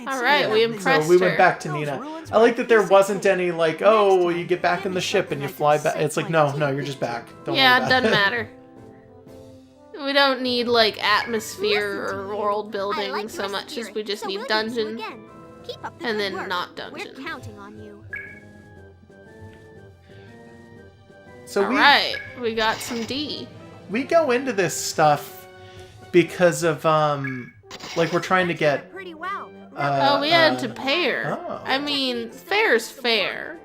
All right, we impressed So we went her. back to Nina. I like that there wasn't any like, oh, you get back in the ship and you fly back. It's like, no, you're just back. Don't Yeah, worry it about doesn't matter. We don't need like atmosphere or world building so much as we just need dungeon and then not dungeon. We're counting on you. So Alright, we got some D. we go into this stuff because of like we're trying to get Pretty well. Oh, we had to pay her. oh. I mean, fair's fair.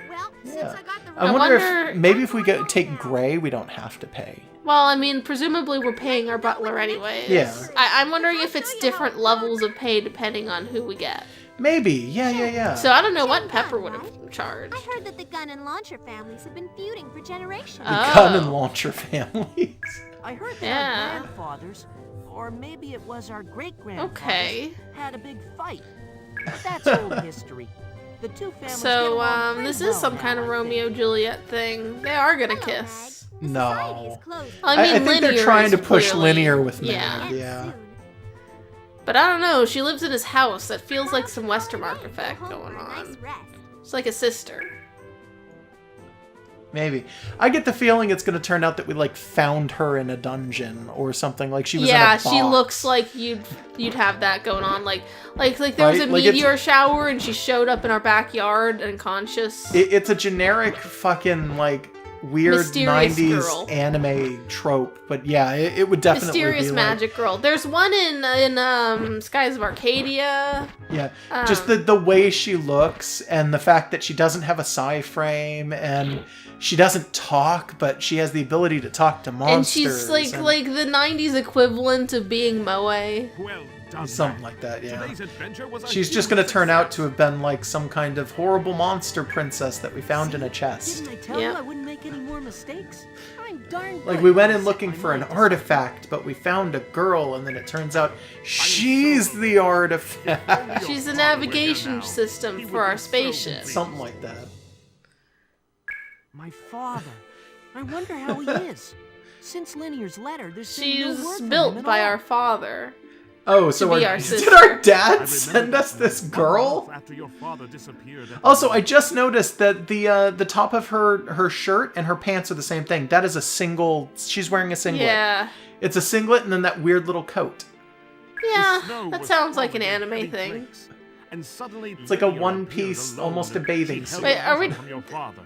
Well, since Yeah. I got the I I wonder wonder- if maybe if we take Gray, we don't have to pay. Well, I mean, presumably we're paying our butler anyways. Yeah. I'm wondering if it's different levels of pay depending on who we get. Maybe, yeah. So I don't know what Pepper would have charged. I heard that the gun and launcher families have been feuding for generations. Oh. Gun and launcher families. I heard that Yeah. our grandfathers, or maybe it was our great-grandfathers, Okay. had a big fight. But that's old history. The two families get So, along pretty this is well some now, kind of I think. Romeo-Juliet thing. They are gonna Hello, kiss. Meg. The No. society is closed. I mean, I think they're Linear trying is to push clearly- Linear with Yeah. Meg. Yeah. Soon. But I don't know, she lives in his house. That feels like some Westermark effect Go home going for a nice on. rest. It's like a sister. Maybe. I get the feeling it's going to turn out that we like found her in a dungeon or something. Like she was Yeah, in a box. she looks like you'd have that going on. Like there was a Right? Like, it's- meteor shower and she showed up in our backyard unconscious. It's a generic fucking like weird Mysterious 90s girl. anime trope, but yeah, it would definitely Mysterious be magic girl. There's one in Skies of Arcadia. like, yeah, just the way she looks and the fact that she doesn't have a psi frame and she doesn't talk, but she has the ability to talk to monsters. And she's like the 90s equivalent of being Moe. Well done, something Meg. like that, yeah. Today's adventure was a She's just huge going to turn out success. to have been like some kind of horrible monster princess that we found in a chest. Didn't I tell Yeah. you I wouldn't make any more mistakes? I'm darn good. Like we went in at looking setting for an my lights. artifact, but we found a girl, and then it turns out she's the artifact. She's the navigation system for our spaceship. Something like that. My father. I wonder how he is. Since Linear's letter, there's been no word She's from him built at by all. our father. Oh, so be our, our did sister. our I dad remember send us that this 1 girl? month after your father disappeared at Also, I just noticed that the top of her shirt and her pants are the same thing. That is a single. She's wearing a singlet. Yeah. It's a singlet and then that weird little coat. Yeah, snow that was sounds like an covered in anime heavy thing. flakes, and suddenly It's like a Linear one-piece, appeared alone, almost a and bathing she held suit. Wait, a are we- letter from your father.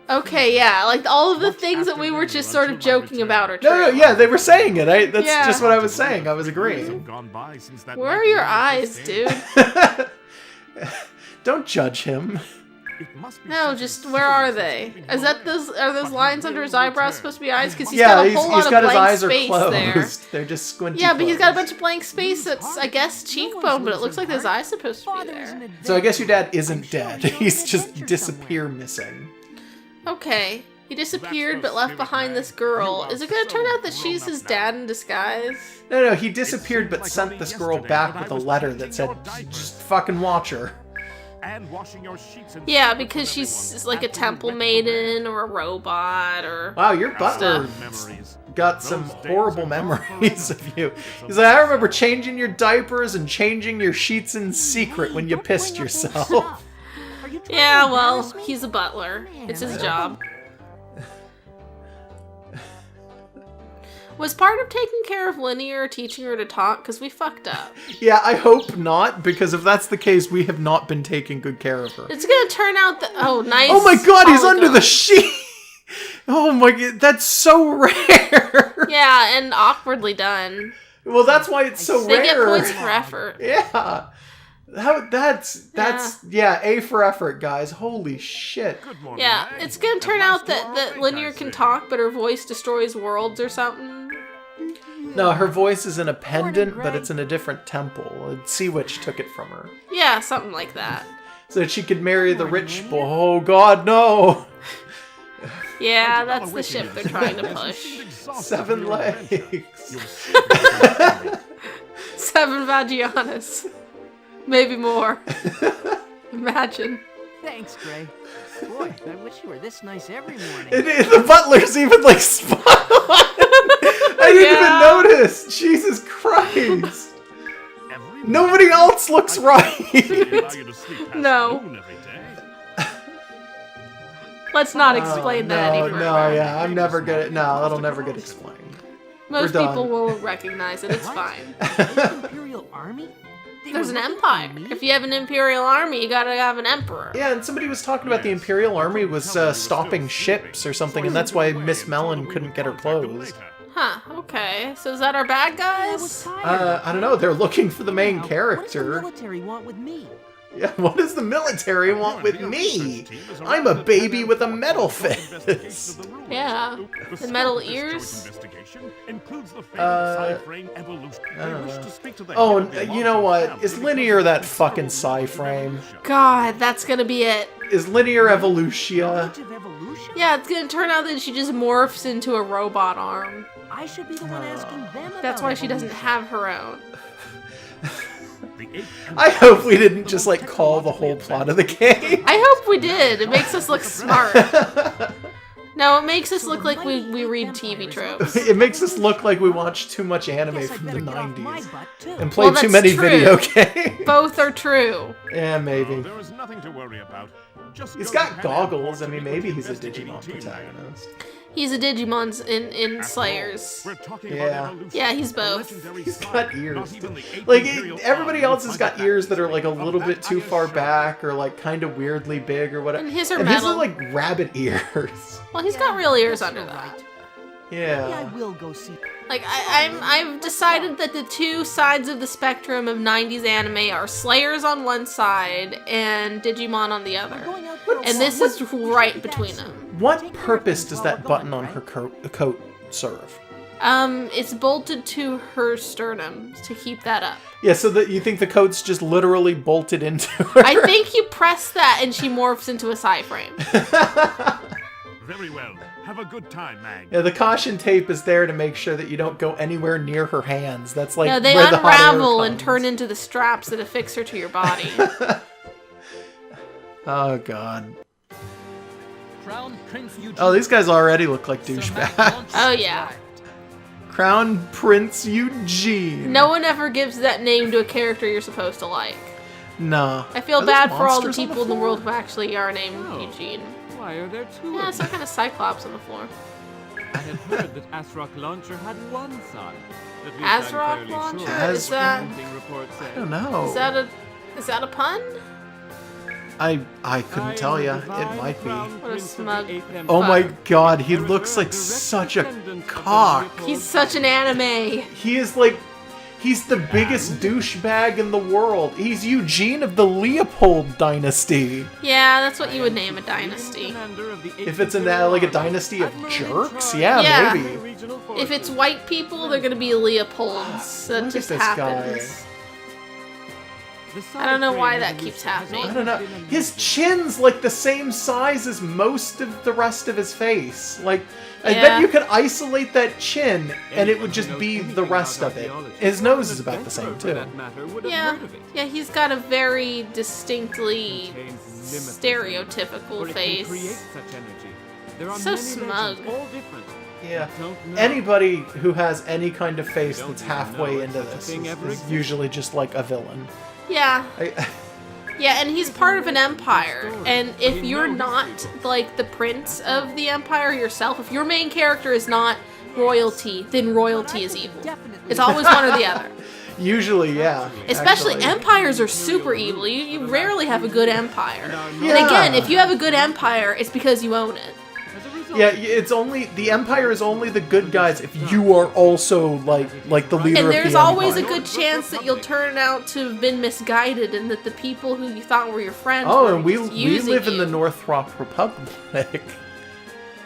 Okay, yeah, like all of the Much things that after we were Linear just sort of until my joking return. about are true. No, yeah, they were saying it. That's Yeah. just what I was saying. I was Years agreeing. have gone by since that Where night are your Linear eyes, first dude? came. Don't judge him. It must be No, something just where are serious they? that's been Is that going on. those are those But he lines under will his eyebrows return. supposed to be eyes? Because he's Yeah, got a he's whole lot got of his blank eyes are space closed. there. They're just squinty. Yeah, but he's got a closed. bunch of blank space that's, I guess, cheekbone, but it looks like his eye's supposed to be Father is an there. So I guess your dad adventurer. isn't I'm sure dead. he's on He's an just adventure disappear somewhere. missing. Okay. He disappeared the but left spirit, behind man. this girl. You are Is it gonna turn so out that she's grown his up now. dad in disguise? No, he disappeared seemed but like sent only this girl yesterday back that I with a was letter changing that said, your diapers. just fucking watch her. And washing your sheets and Yeah, slippers because from she's everyone like a after you temple wet the maiden or a robot or... Wow, your bed. butler Memories. got some Those days horrible are gone memories forever. of you. It's He's like, I remember changing your diapers and changing your sheets in secret Hey, when you don't pissed bring up old yourself. stuff. Are you trying Yeah, to well, embarrass me? he's a butler. It's his job. Was part of taking care of Linear teaching her to talk? Because we fucked up. Yeah, I hope not, because if that's the case, we have not been taking good care of her. It's gonna turn out that... Oh, nice. Oh my god, he's under the polygon. sheet! Oh my god, that's so rare! Yeah, and awkwardly done. Well, that's why it's so They rare. get points for effort. Yeah. That's yeah, A for effort, guys. Holy shit. Good morning, Yeah, Meg. it's gonna At turn out last you that, are that awake, Linear I can see. talk, but her voice destroys worlds or something. No, her voice is in a pendant, but Greg. it's in a different temple. Sea Witch took it from her. Yeah, something like that. So that she could marry the rich boy. Oh god, no! Yeah, Like that's the another ship they're wickedness. trying to You push. seemed exhausted 7 from your adventure. legs. You'll soon be 7 Vagianas. Maybe more. Imagine. Thanks, Gray. Boy, I wish you were this nice every morning. The butler's even like spot on. I didn't Yeah. even notice. Jesus Christ. Every Nobody else looks right. Allow you to sleep past No. noon every day. Let's not explain that any further. No, yeah, I'm never gonna. No, it'll never get explained. Most We're done. people will recognize it. It's fine. Imperial Army? They There's were an looking for empire. me? If you have an imperial army, you gotta have an emperor. Yeah, and somebody was talking about the Imperial Army was stopping ships or something, and that's why Miss Mellon couldn't get her clothes. Huh, okay. So is that our bad I was guys? tired. I don't know. They're looking for the main Now, What does the character. military want with me? Yeah, what does the military want with me? I'm a baby with a metal fist. Yeah. And metal ears? I don't know. Oh, you know what? Is Linear that fucking Psy-frame? God, that's gonna be it. Is Linear Evolutia? Age of evolution? Yeah, it's gonna turn out that she just morphs into a robot arm. I should be the one asking them about That's why she doesn't evolution. have her own. I hope we didn't just like call the whole plot of the game. I hope we did. It makes us look smart. No, it makes us look like we read TV tropes. It makes us look like we watch too much anime Guess I'd from the better get off my 90s butt, too. and play Well, too that's many true. video games. Both are true. Yeah, maybe. There is nothing to worry about. Just He's go got to Pan Am goggles. I to mean, the maybe he's a investigating Digimon team. protagonist. He's a Digimon's in After all, Slayers. we're talking Yeah. about evolution. Yeah, he's The both. legendary He's Psy, got not ears. even the eighth Like, Imperial everybody Army else will has find got that ears that are like a Of little that bit I too am far sure. back or like kind of weirdly big or whatever. And his are and his metal. are like rabbit ears. Well, he's Yeah, got real ears guess under you're that. right. Maybe I Yeah. will go see. Like I've decided that the two sides of the spectrum of 90s anime are Slayers on one side and Digimon on the other. Going out for a And this walk. is right between them. What purpose does that button on her coat serve? It's bolted to her sternum to keep that up. Yeah, so that you think the coat's just literally bolted into her? I think you press that and she morphs into a Psy-frame. Very well. Have a good time, Mag. Yeah, the caution tape is there to make sure that you don't go anywhere near her hands. That's like No, they where the hot air unravel and comes. turn into the straps that affix her to your body. Oh god. Crown Prince Eugene. Oh, these guys already look like douchebags. Oh yeah. Crown Prince Eugene. No one ever gives that name to a character you're supposed to like. No. I feel Are those bad for all the monsters on people in the floor? world who actually are named Oh. Eugene. Why are there two Yeah, of some them? kind of cyclops on the floor. I had heard that Asrock Launcher had one son. At least I'm Asrock fairly Launcher? Sure. Is that Hunting reports say. I don't know. is that a pun? I I couldn't am tell the you. divine It might be. crown What a prince of the smug Eighth fuck. Oh my Empire. god, he I looks like refer direct such a descendant of the cock. Leopold He's such an anime. He is like, he's the biggest douchebag in the world. He's Eugene of the Leopold dynasty. Yeah, that's what you would name a dynasty. Commander of the Eighth If it's Imperial like a Army. dynasty of Admiral in jerks, charge yeah, Yeah. of maybe. the regional If it's forces. white people, they're gonna be Leopolds. That Look at just this guy. happens. The I don't know side why frame that evolution keeps has happening. I don't know. always been a His mystery. chin's like the same size as most of the rest of his face. Like, I Yeah. bet you could isolate that chin and it would Anyone just who knows be anything the about rest of it. archaeology, His or nose an is about the same adventurer, for too. that matter, would have Yeah, heard of it. yeah, he's got a very distinctly Contains limitless stereotypical energy, for it can create face. such energy. There are So many smug. legends, all different. Yeah. Don't know. Anybody who has any kind of face don't that's even halfway know if into such a this thing ever is existed. usually just like a villain. Yeah, I, yeah, and he's part of an empire. And if We you're know not history. like the prince of the empire yourself, if your main character is not royalty, then royalty is evil. It's always one or the other. usually, yeah. Especially actually. empires are super evil. You rarely have a good empire. Yeah. And again, if you have a good empire, it's because you own it. As a result, Yeah, it's only the Empire is only the good guys if you are also like the leader And of there's the always a Empire. good chance that you'll turn out to have been misguided and that the people who you thought were your friends Oh, were and we just using live in you. the Northrop Republic.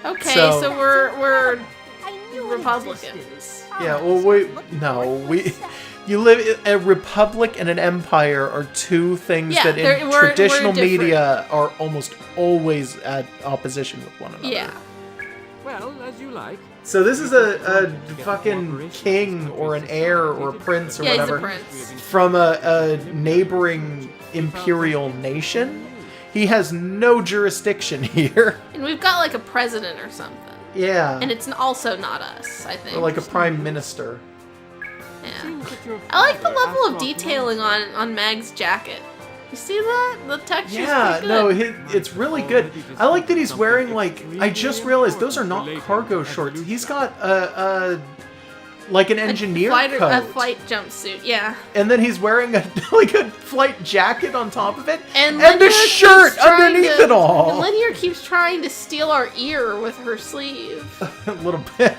Okay, so- so we're I knew it Republican. existed. Yeah, Oh, well, we look no, right we. for a sec. You live a republic and an empire are two things Yeah, that they're- in we're traditional different. media are almost always at opposition with one another. yeah. well, as you like. So this is a fucking king or an heir or a prince or Yeah, he's a whatever prince. from a neighboring imperial nation. He has no jurisdiction here. And we've got like a president or something. Yeah. And it's also not us, I think. Or like a prime minister. Yeah. Seems that your I like the father, level of Asrock detailing Lancer- on Mag's jacket. You see that? The texture's Yeah, pretty good. no, it's really good. I like that he's wearing, like, I just realized those are not cargo shorts. He's got like an engineer a coat. flight jumpsuit, yeah. And then he's wearing a like a flight jacket on top of it. And a Linear shirt keeps trying underneath to- it all. And Linear keeps trying to steal our ear with her sleeve. A little bit.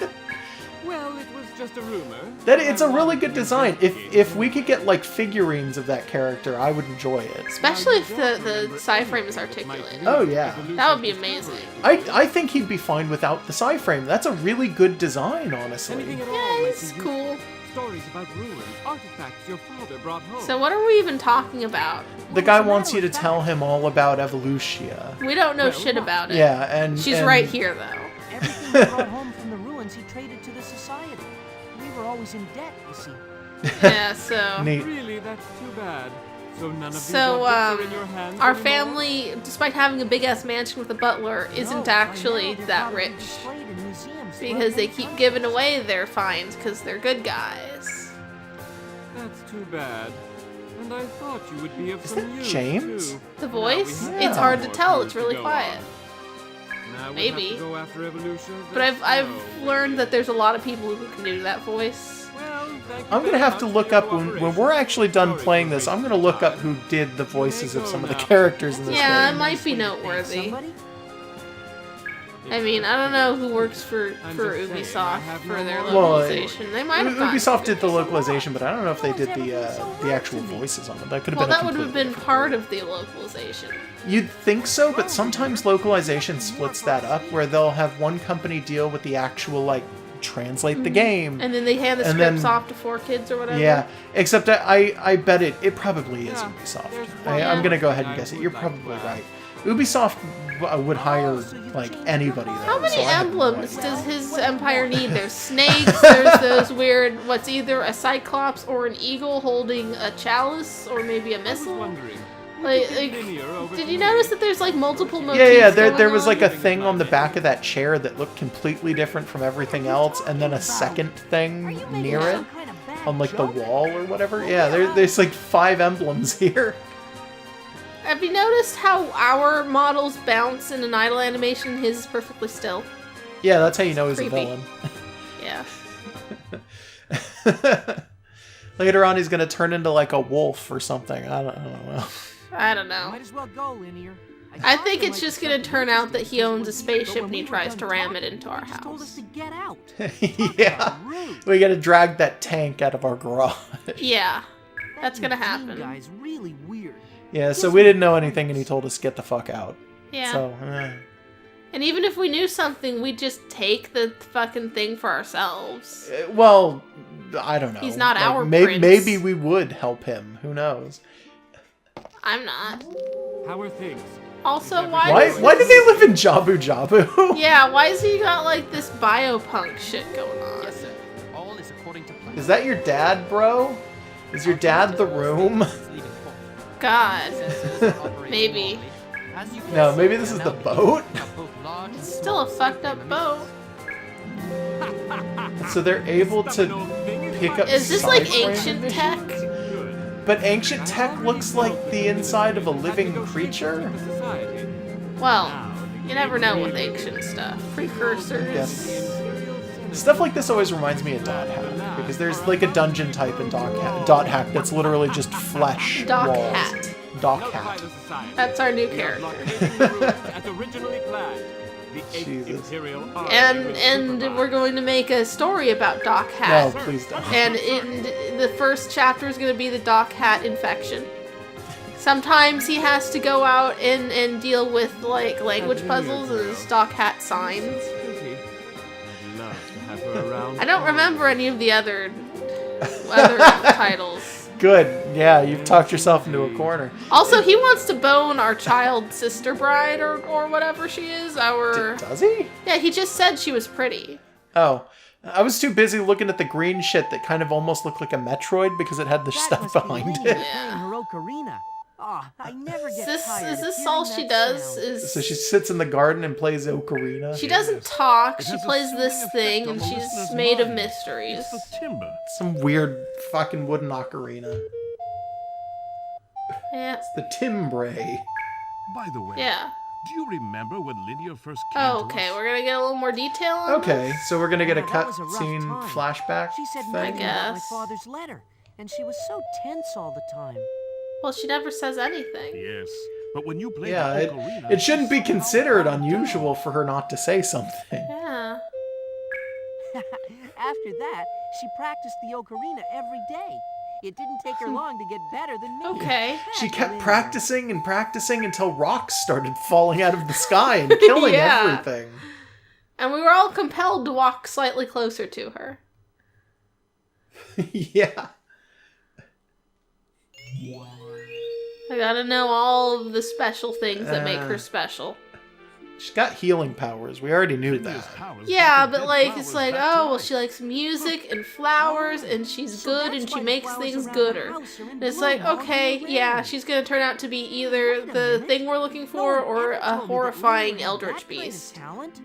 Well, it was just a rumor. It's a really good design. If we could get like figurines of that character, I would enjoy it. Especially if the Psy-frame is articulated. Oh, yeah. That would be amazing. I think he'd be fine without the Psy-frame. That's a really good design, honestly. Anything at all Yeah, might it's be cool. useful. Stories about ruins, artifacts your father brought home. So what are we even talking about? The guy wants you to tell him all about Evolutia. We don't know shit about it. Yeah, and She's right here, though. Everything he brought home from the ruins he traded to the society. We were always in debt, you see. Yeah, so... Neat. Really, that's too bad. So none of these So, objects are in your hands our anymore? family, despite having a big-ass mansion with a butler, isn't No, actually by now they're that probably rich. displayed in museums Because they throughout keep the giving country. away their finds because they're good guys. That's too bad. And I thought you would be of Is some that use, James? too. The Now voice? we have It's hard to more tell, clues it's really go quiet. on. Now we'll Maybe. have to go after Evolution, But I've learned that there's a lot of people who can do that voice. Well, thank you I'm gonna very have to much look for your up when cooperation. we're actually done Sorry playing for this. I'm wasting gonna look time. up who did the voices of some of the now. characters in this Yeah, it game. might be Thank noteworthy. somebody? I mean, I don't know who works for I'm just saying, I Ubisoft have for no their more- Well, localization. They might have gotten Ubisoft it. did the localization, but I don't know if they did the actual voices on it. That could have Well, been. that a would have completely been different part of the localization. You'd think so, but sometimes localization splits that up, where they'll have one company deal with the actual, like, translate the game. And then they hand the And scripts then- off to 4Kids or whatever. Yeah, except I bet it probably is Yeah, Ubisoft. there's I'm one gonna go ahead thing and I guess it. would You're like to probably add. right. Ubisoft would hire, like, anybody there. How many so I have no emblems idea. does his empire need? There's snakes, there's those weird, what's either a cyclops or an eagle holding a chalice or maybe a I was missile. wondering. Like, did you notice that there's like multiple motifs? Yeah, there going was on? like a thing on the back of that chair that looked completely different from everything else, and then a second thing near it, Some kind of bad on like the joke? wall or whatever. Yeah, there's like 5 emblems here. Have you noticed how our models bounce in an idle animation? His is perfectly still. Yeah, that's how you know he's Creepy. a villain. Yeah. Later on, he's gonna turn into like a wolf or something. I don't know. I don't know. Might as well go, Linear. I thought think there it's might be just gonna something turn out that interesting he owns a this would be, but spaceship when and he we were tries done to ram it talking, into our he just told us house. to get out. Yeah, Rude. we gotta drag that tank out of our garage. Yeah. That's gonna That Eugene happen. guy's really weird. Yeah, so we didn't know anything, and he told us to get the fuck out. Yeah. So, And even if we knew something, we'd just take the fucking thing for ourselves. well, I don't know. He's not our maybe, prince. maybe we would help him. Who knows? I'm not. How are things? Also, Why? does Why do this- they live in Jabu Jabu? Yeah, why has he got like this biopunk shit going on? Yes, sir. All is according to plan. Is that your dad, bro? Is your dad the room? God. Maybe. No, maybe this is the boat. It's still a fucked up boat. So they're able to pick up. Is this like Psy-frame ancient emissions? tech? But ancient tech looks like the inside of a living creature. Well, you never know with ancient stuff. Precursors. Yes. Stuff like this always reminds me of Dot Hack, because there's like a dungeon type in Dot Hack that's literally just flesh Doc walls. Hat. Doc Hat. That's our new character. Jesus. And we're going to make a story about Doc Hat. No, please don't. And the first chapter is going to be the Doc Hat infection. Sometimes he has to go out and deal with like language puzzles and his Doc Hat signs. I don't remember any of the other titles. Good. Yeah, you've talked yourself into a corner. Also, he wants to bone our child sister bride or whatever she is. Does he? Yeah, he just said she was pretty. Oh. I was too busy looking at the green shit that kind of almost looked like a Metroid because it had the That stuff must be behind Linear it. Yeah. playing her ocarina. Ah, I never get Is tired of this hearing all she that does? sound. Is So she sits in the garden and plays ocarina. she doesn't talk, It she has a plays soothing this effect thing, on and the she's listener's made of mind. mysteries. It's the timbre. Some weird fucking wooden ocarina. Yeah. It's the timbre. By the way, Yeah. do you remember when Linia first came Oh, to okay, us? we're gonna get a little more detail on Okay, this? so we're gonna get a Yeah, that cut was a rough scene time. flashback She said thing. nothing about my guess. father's letter, and she was so tense all the time. Well, she never says anything. Yes, but when you played Yeah, the it, ocarina, it shouldn't be somehow considered calmed down. unusual for her not to say something. Yeah. After that, she practiced the ocarina every day. It didn't take her long to get better than me. Okay. She That's kept Linia. practicing and practicing until rocks started falling out of the sky and killing Yeah. everything. And we were all compelled to walk slightly closer to her. Yeah. I gotta know all of the special things that make Uh, her special. She's got healing powers. We already knew Linia's that. powers Yeah, brought the but dead like, flowers it's like, back to oh, well, life. she likes music and flowers, and she's So good, that's and why she the makes flowers things around the gooder. house are in And it's bloom like, all okay, year yeah, round. she's gonna turn out to be either Wait a the minute. thing we're looking No for one or ever a told me that horrifying Linia had eldritch that kind of beast. talent.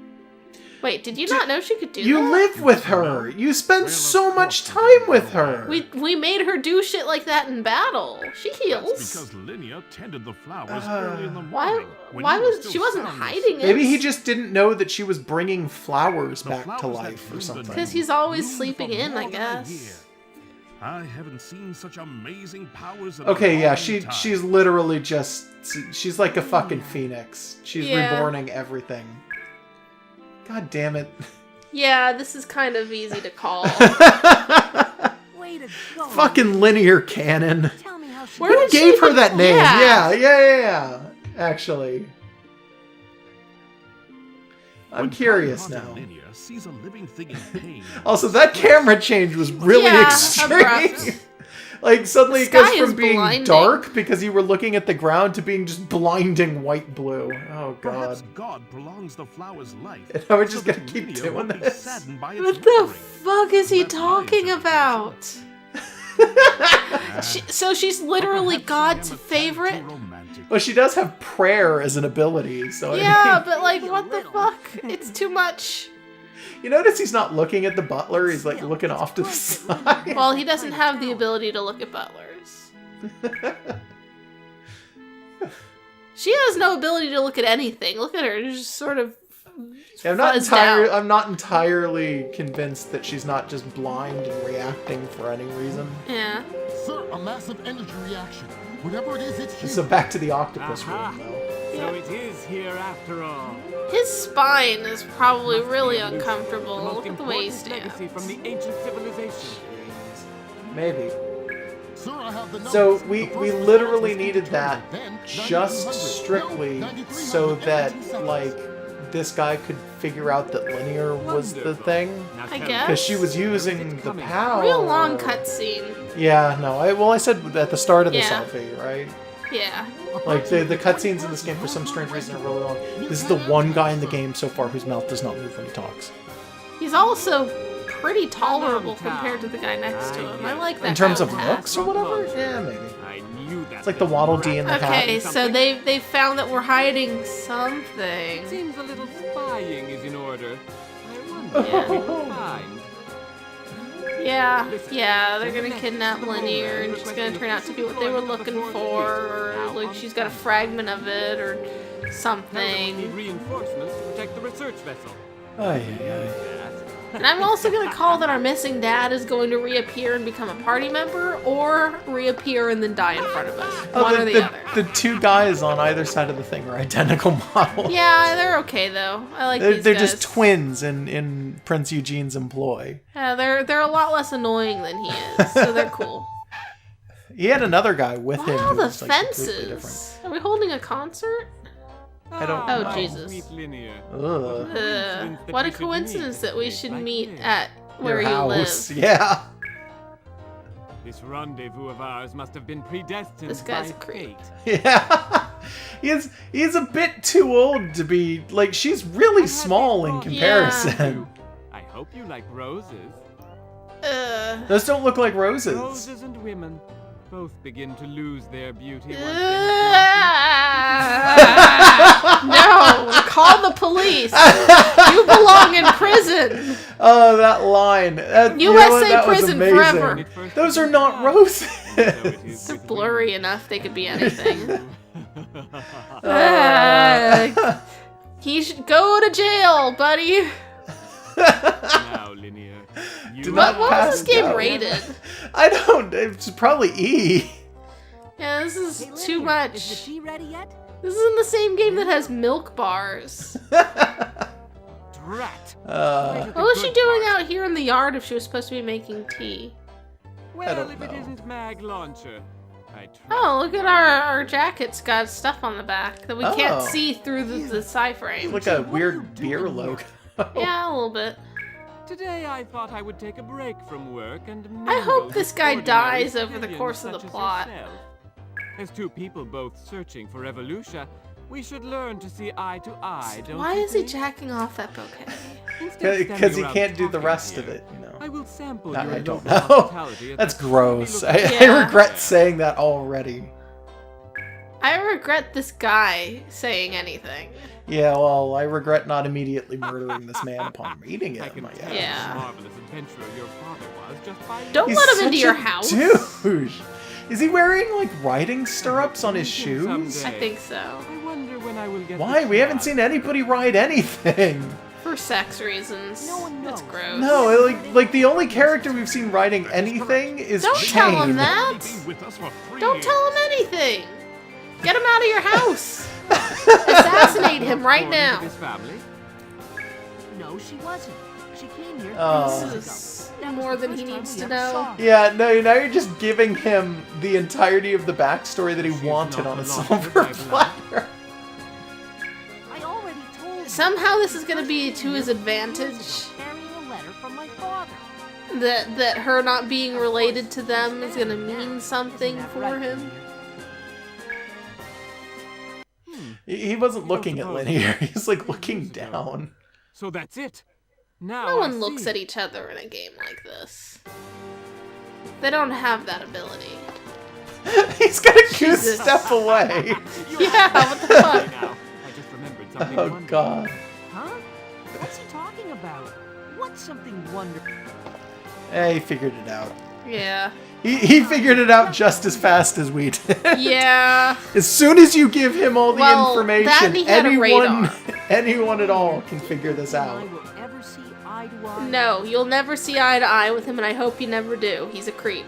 Wait, did you not know she could do You that? live with her. You spend Well, so of much course we time do. with her. We made her do shit like that in battle. She That's heals. because Linia tended the flowers early in the Why? morning. when Why you were was still she wasn't sound hiding it? Maybe he just didn't know that she was bringing flowers The back to flowers that life or bloomed something. Because he's always bloomed sleeping for in, I more than a guess. year. I haven't seen such amazing powers in Okay, a yeah, long she's time. literally just she's like a fucking phoenix. She's Yeah. reborning everything. God damn it. Yeah, this is kind of easy to call. Way to go. Fucking linear canon. Tell me how she Where Who did she gave her even- that name? Yeah. Yeah. Actually. I'm When curious kind-hearted now. Linia sees a living thing in pain. Also, that camera change was really Yeah, extreme. abrupt. Like, suddenly The it goes sky is from being blinding. dark because you were looking at the ground to being just blinding white blue. Oh, Perhaps God. God prolongs the flower's life. And now we're so just that gonna keep Linia doing won't be this. saddened by its What the withering. fuck is he That's my talking interpretation. about? So she's literally Perhaps I am God's a tad favorite? too romantic. Well, she does have prayer as an ability, so I Yeah, mean, but like, what the fuck? It's too much. you notice he's not looking at the butler, he's like looking off to the side. Well, he doesn't have the ability to look at butlers. She has no ability to look at anything. Look at her, just sort of I'm not fuzzed out. I'm not entirely convinced that she's not just blind and reacting for any reason. Yeah. Sir, a massive energy reaction. Whatever it is, it's huge. So back to the octopus Aha. room, though. So it is here after all. His spine is probably really The uncomfortable. most Look at the way he important stands. legacy from the ancient civilization. Maybe. Sir, I have the So numbers. we The first literally was needed that 800, then just 9200. strictly No, 9300 so every that 2 seconds. like this guy could figure out that linear was the Wonderful. thing. Now I tell me, guess. Because she was where is using it the coming? power. Real long cutscene. Yeah, no. I said at the start of the Yeah. selfie, right? Yeah. Like the cutscenes in this game for some strange reason are really long. This is the one guy in the game so far whose mouth does not move when he talks. He's also pretty tolerable compared to the guy next to him. I like that. In terms guy of with the hat. looks or whatever? Yeah, maybe. I knew that. It's like the Waddle Dee in the hat. Okay, so they found that we're hiding something. Seems a little spying is in order. I wonder Yeah. what we will find. Yeah, they're gonna kidnap Linear and she's gonna turn out to be what they were looking for, or like she's got a fragment of it, or Tell them we need something. reinforcements to protect the research vessel. Ay, ay, ay. That. And I'm also gonna call that our missing dad is going to reappear and become a party member, or reappear and then die in front of us. One or the other. The two guys on either side of the thing are identical models. Yeah, they're okay though. I like They're, these they're guys. just twins in Prince Eugene's employ. Yeah, they're a lot less annoying than he is, so they're cool. He had another guy with him. Wow, who the was, like, completely different. fences. Are we holding a concert? I don't Oh, know. Jesus. Sweet Linear. Ugh. What a coincidence that we should meet at where Your you house. live. Yeah. This rendezvous of ours must have been predestined This guy's by a creep. fate. Yeah. He's a bit too old to be like she's really small in comparison. I hope you like roses. Those don't look like roses. Roses and women. both begin to lose their beauty once No! Call the police! You belong in prison! Oh, that line. USA that was prison amazing. forever. Those are not roses. They're blurry enough, they could be anything. He should go to jail, buddy! Now, Linear, you not What pass was this game go. rated? I don't. It's probably E. Yeah, this is Hey, too Linear, much. Is the tea ready yet? This is in the same game that has milk bars. Drat. What was she doing out here in the yard if she was supposed to be making tea? Well, don't if know. it isn't Mag Launcher, I trust. Oh, look at our jacket's got stuff on the back that we can't Oh. see through the side frame. Like a What are weird you beer doing logo. Yeah, a little bit. Today I thought I would take a break from work and I hope mingle this with guy ordinary dies over the civilians course of the such as plot. yourself. As two people both searching for Evolutia, we should learn to see eye to eye, don't Why you is he think? jacking off that bouquet? Instead of Because standing he around can't do the talking rest here, of it, you know. I will sample Nah, your I don't local know. hospitality at That's that gross. shady I location. regret saying that already. I regret this guy saying anything. Yeah, well, I regret not immediately murdering this man upon meeting I him. can I tell guess. Yeah. what a marvelous adventurer your father was just by Don't He's let him such into your a house. Douche. Is he wearing like riding stirrups on his shoes? Someday. I think so. I wonder when I will get Why? the We haven't chance. seen anybody ride anything. For sex reasons. No one It's knows. gross. No, like the only character we've seen riding anything is Don't Shane. tell him that. Only been with us for 3 Don't years. tell him anything. Get him out of your house. Assassinate him right According to now. this family, No, she wasn't. She came here Oh. 3 This years is ago. That was more the than first he time needs we to ever know. saw her. Yeah, no, now you're just giving him the entirety of the backstory that he She's wanted not on a a silver lost platter. I already told you. Somehow this is gonna be to his advantage. Carrying a letter from my father. That her not being related to them is gonna mean something Isn't that for right, him. Linear? He wasn't looking at suppose Linear. so. He's like looking down. so that's it. Now No I one looks see. at each other in a game like this. They don't have that ability. He's gonna goose Jesus. step away. Yeah, what the fuck? Now, I just remembered something Oh wonderful. god. Huh? What's he talking about? What's something wonderful? He figured it out. Yeah. He figured it out just as fast as we did. Yeah. As soon as you give him all the Well, that information, and he had a anyone, radar. anyone at all can figure this I out. will ever see eye to eye. No, you'll never see eye to eye with him, and I hope you never do. He's a creep.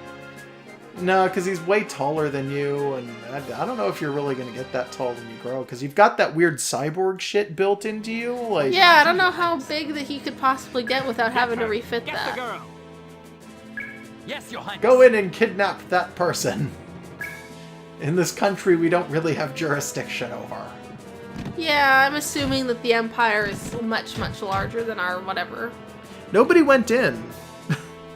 No, because he's way taller than you, and I don't know if you're really gonna get that tall when you grow, because you've got that weird cyborg shit built into you. Like, Yeah, I don't know how big that he could possibly get without having to refit Get that. the girl. Yes, Your Highness. go in and kidnap that person. In this country, we don't really have jurisdiction over. Yeah, I'm assuming that the Empire is much, much larger than our whatever. Nobody went in.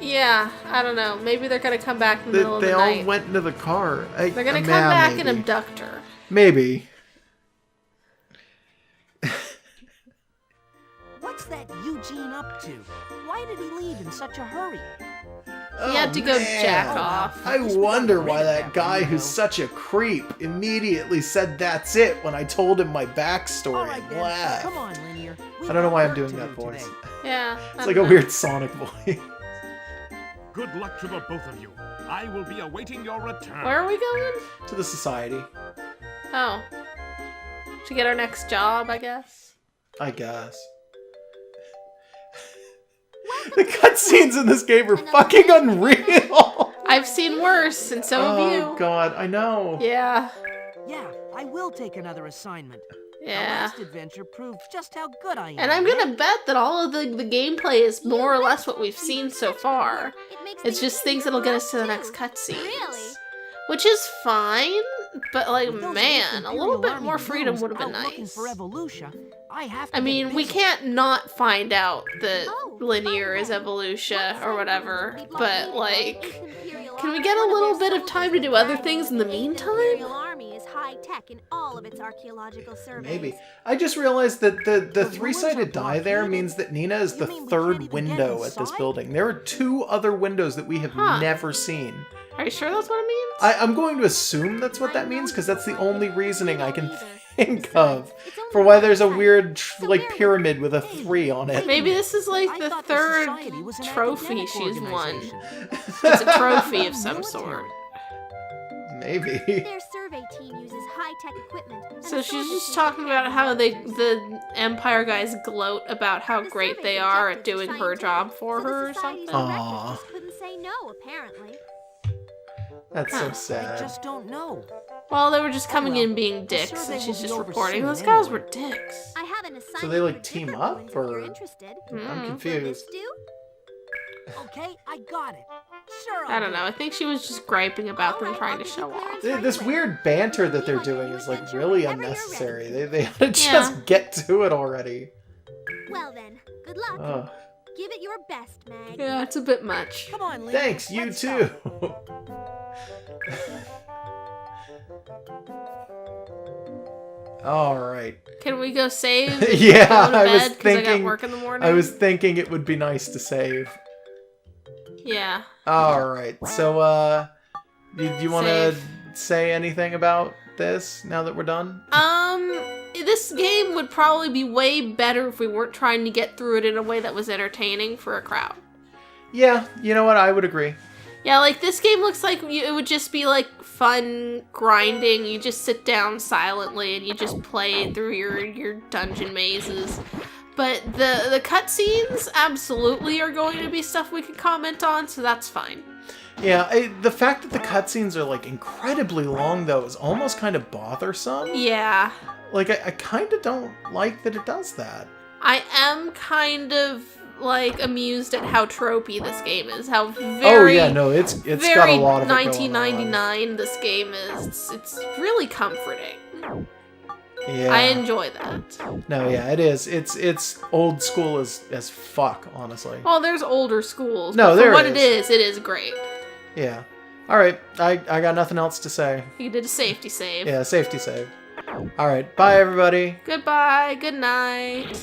Yeah, I don't know. Maybe they're gonna come back in the They, middle of they the all night. went into the car. They're gonna come Yeah, back maybe. and abduct her. Maybe. What's that Eugene up to? Why did he leave in such a hurry? He had to go jack off. I wonder why that guy who's such a creep immediately said that's it when I told him my backstory All right, and then. laughed. Come on, Linear. I don't know why I'm doing that voice. Yeah. It's like a weird Sonic voice. Good luck to the both of you. I will be awaiting your return. Where are we going? To the society, Oh. To get our next job, I guess. I guess. The cutscenes in this game are fucking unreal. I've seen worse, and so have Oh you. god, I know. Yeah. Yeah, I will take another assignment. The Yeah. last adventure proved just how good I am. And I'm gonna bet that all of the gameplay is more or less what we've seen so far. It's just things that'll get us to the next cutscenes. Really? Which is fine, but like, With those man, a Imperial little bit Army more freedom drones would have been out looking nice. for Evolutia, I have to I get mean, we busy. can't not find out that Oh, Linear by is the way, Evolutia or whatever, We'd love but to know like, if Imperial can we Army get a is one of little their bit of time to do soldiers other things in the riding. meantime? Imperial Army is high high tech in all of its archaeological surveys. Maybe. I just realized that the three-sided die there means that Nina is the third window at this building. There are 2 other windows that we have never seen. Are you sure that's what it means? I'm going to assume that's what that means, because that's the only reasoning I can think of for why there's a weird, like, pyramid with a 3 on it. Maybe this is like I the thought the third society was an trophy academic she's won. organization. It's a trophy of some sort. Maybe. Their survey team uses high-tech equipment. and So the she's soldiers just use talking about cameras how and sensors. the Empire guys gloat about how The great survey's they are at objectives doing her scientific, job for so the her or society's something. Aw. directors just couldn't say no, apparently. That's so I sad. just don't know. Well, they were just coming well, in being the dicks, survey and she's will be just over reporting soon those guys anyway. were dicks. I have an assignment. So they, like, for team different up, ruins if you're or- interested. I'm Mm. Will this confused. do? Okay, I got it. Sure. I don't know. I think she was just griping about them Alright, trying I'll to give you show clearance off. right This away. weird banter that they're doing is, like, really unnecessary. They ought to just get to it already. Well then, good luck. Ugh. Give it your best, Mag. Yeah, it's a bit much. Come on, Lee. Thanks, you Let's too. go. All right. Can we go save? And Yeah, go to I was bed 'cause I got thinking- work in the morning. I was thinking it would be nice to save. Yeah. All right. So, do you want to Save. say anything about this now that we're done? This game would probably be way better if we weren't trying to get through it in a way that was entertaining for a crowd. Yeah, you know what? I would agree. Yeah, like, this game looks like it would just be, like, fun grinding. You just sit down silently and you just play through your dungeon mazes. But the cutscenes absolutely are going to be stuff we can comment on, so that's fine. Yeah, the fact that the cutscenes are, like, incredibly long, though, is almost kind of bothersome. Yeah. Like, I kind of don't like that it does that. I am kind of, like, amused at how tropey this game is. How very... Oh, yeah, no, it's got very a lot of it going on. 1999 this game is. It's really comforting. Yeah. I enjoy that. No, yeah, it is. It's old school as fuck, honestly. Well, there's older schools. No, but there for what is. it is great. Yeah. All right, I got nothing else to say. You did a safety save. Yeah, safety save. All right, bye everybody. Goodbye. Good night.